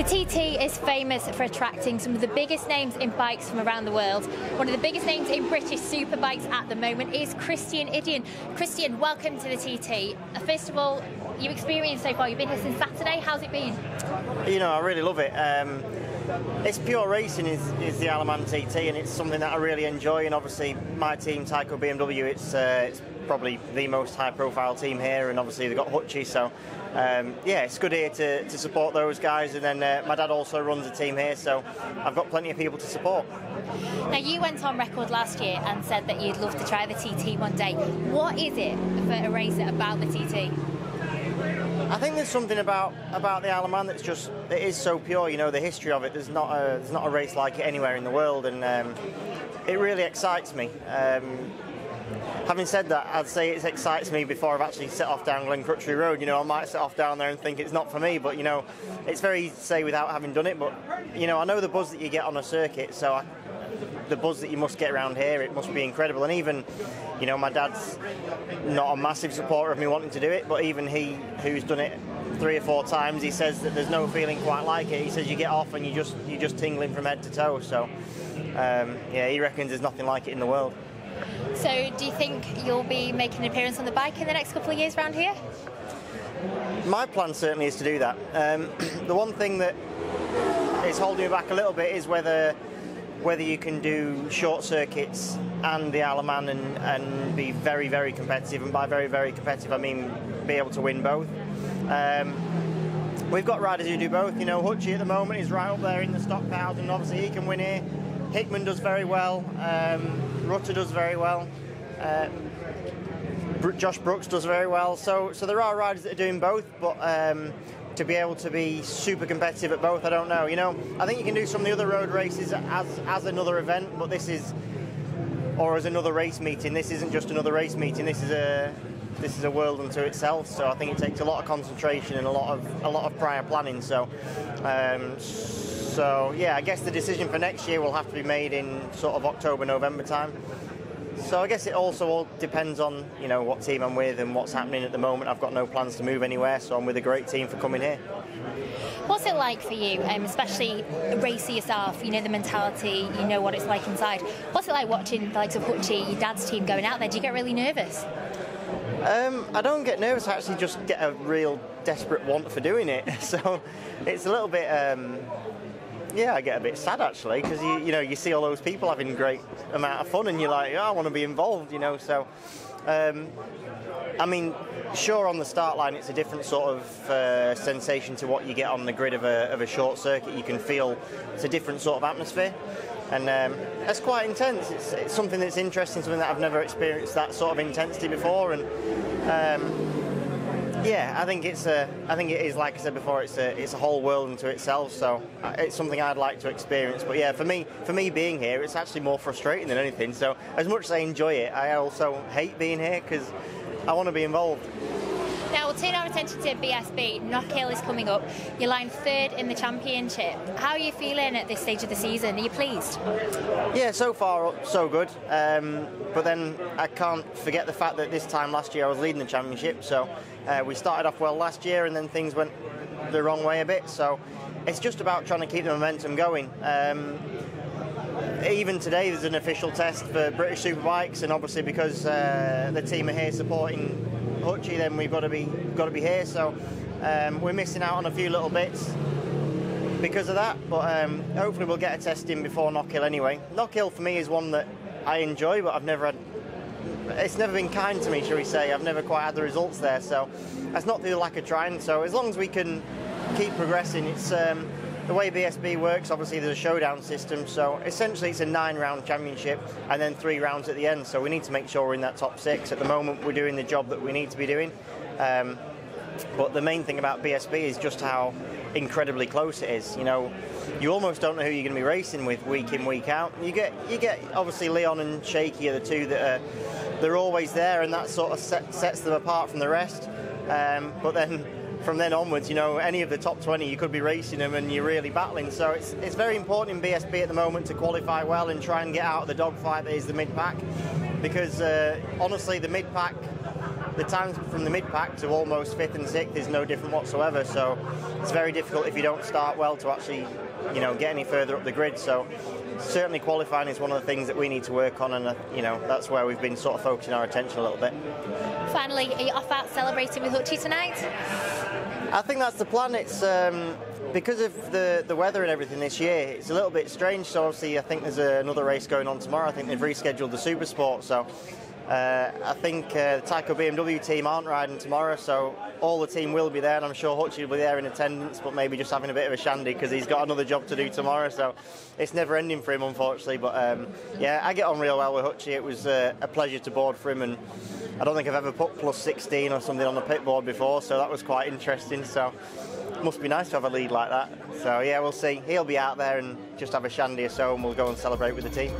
The TT is famous for attracting some of the biggest names in bikes from around the world. One of the biggest names in British superbikes at the moment is Christian Iddon. Christian, welcome to the TT. First of all, you've experienced so far, you've been here since Saturday, how's it been? You know, I really love it. It's pure racing is the Aleman TT, and it's something that I really enjoy, and obviously my team, Tyco BMW, it's probably the most high-profile team here, and obviously they've got Hutchinson, so yeah, it's good here to support those guys, and then my dad also runs a team here, so I've got plenty of people to support. Now, you went on record last year and said that you'd love to try the TT one day. What is it for a racer about the TT? I think there's something about the Aleman that's just, it is so pure, you know, the history of it. There's not a race like it anywhere in the world, and it really excites me. Having said that, I'd say it excites me before I've actually set off down Glen Crutchley Road. You know, I might set off down there and think it's not for me, but you know, it's very easy to say without having done it. But you know, I know the buzz that you get on a circuit, so the buzz that you must get around here, it must be incredible. And even, you know, my dad's not a massive supporter of me wanting to do it, but even he, who's done it 3 or 4 times, he says that there's no feeling quite like it. He says you get off and you're just tingling from head to toe. So yeah, he reckons there's nothing like it in the world. So do you think you'll be making an appearance on the bike in the next couple of years around here? My plan certainly is to do that. The one thing that is holding me back a little bit is whether you can do short circuits and the Aleman and be very, very competitive, and by very, very competitive I mean be able to win both. We've got riders who do both. You know, Hutchie at the moment is right up there in the stock powers, and obviously he can win here. Hickman does very well, Rutter does very well, Josh Brooks does very well, so there are riders that are doing both, but to be able to be super competitive at both, I don't know. You know, I think you can do some of the other road races as another event, but this is, or as another race meeting. This isn't just another race meeting. This is a world unto itself. So I think it takes a lot of concentration and a lot of prior planning. So yeah, I guess the decision for next year will have to be made in sort of October, November time. So I guess it also all depends on, you know, what team I'm with and what's happening at the moment. I've got no plans to move anywhere, so I'm with a great team for coming here. What's it like for you, especially a racer yourself? You know the mentality, you know what it's like inside. What's it like watching the likes of Hutchie, your dad's team, going out there? Do you get really nervous? I don't get nervous, I actually just get a real desperate want for doing it. So it's a little bit, yeah, I get a bit sad actually, because you know, you see all those people having a great amount of fun and you're like, oh, I want to be involved, you know. So I mean, sure, on the start line it's a different sort of sensation to what you get on the grid of a short circuit. You can feel it's a different sort of atmosphere, and that's quite intense. It's something that's interesting, something that I've never experienced that sort of intensity before, and yeah, I think it is, like I said before, it's a whole world unto itself. So it's something I'd like to experience. But yeah, for me being here, it's actually more frustrating than anything. So as much as I enjoy it, I also hate being here because I want to be involved. Now we'll turn our attention to BSB. Knockhill is coming up. You're lying 3rd in the championship. How are you feeling at this stage of the season? Are you pleased? Yeah, so far so good. But then I can't forget the fact that this time last year I was leading the championship. So we started off well last year, and then things went the wrong way a bit. So it's just about trying to keep the momentum going. Even today there's an official test for British Superbikes, and obviously because the team are here supporting Hutchie, then we've got to be here. So we're missing out on a few little bits because of that, but hopefully we'll get a test in before Knockhill anyway. Knockhill for me is one that I enjoy, but it's never been kind to me, shall we say. I've never quite had the results there, so that's not through the lack of trying. So as long as we can keep progressing, it's the way BSB works. Obviously there's a showdown system, so essentially it's a 9-round championship and then 3 rounds at the end, so we need to make sure we're in that top 6. At the moment we're doing the job that we need to be doing, but the main thing about BSB is just how incredibly close it is. You know, you almost don't know who you're going to be racing with week in, week out. You get obviously Leon and Shaky are the two that they're always there, and that sort of sets them apart from the rest. But then from then onwards, you know, any of the top 20, you could be racing them and you're really battling. So it's very important in BSB at the moment to qualify well and try and get out of the dogfight that is the mid-pack, because honestly the mid-pack the time from the mid-pack to almost 5th and 6th is no different whatsoever, so it's very difficult if you don't start well to actually, you know, get any further up the grid. So certainly qualifying is one of the things that we need to work on, and you know, that's where we've been sort of focusing our attention a little bit. Finally, are you off out celebrating with Hutchie tonight? I think that's the plan. It's because of the weather and everything this year, it's a little bit strange. So obviously I think there's another race going on tomorrow. I think they've rescheduled the Super Sport, so I think the Tyco BMW team aren't riding tomorrow, so all the team will be there, and I'm sure Hutchie will be there in attendance, but maybe just having a bit of a shandy because he's got another job to do tomorrow, so it's never ending for him, unfortunately. But yeah, I get on real well with Hutchie. It was a pleasure to board for him, and I don't think I've ever put plus 16 or something on the pit board before, so that was quite interesting. So it must be nice to have a lead like that. So yeah, we'll see. He'll be out there and just have a shandy or so, and we'll go and celebrate with the team.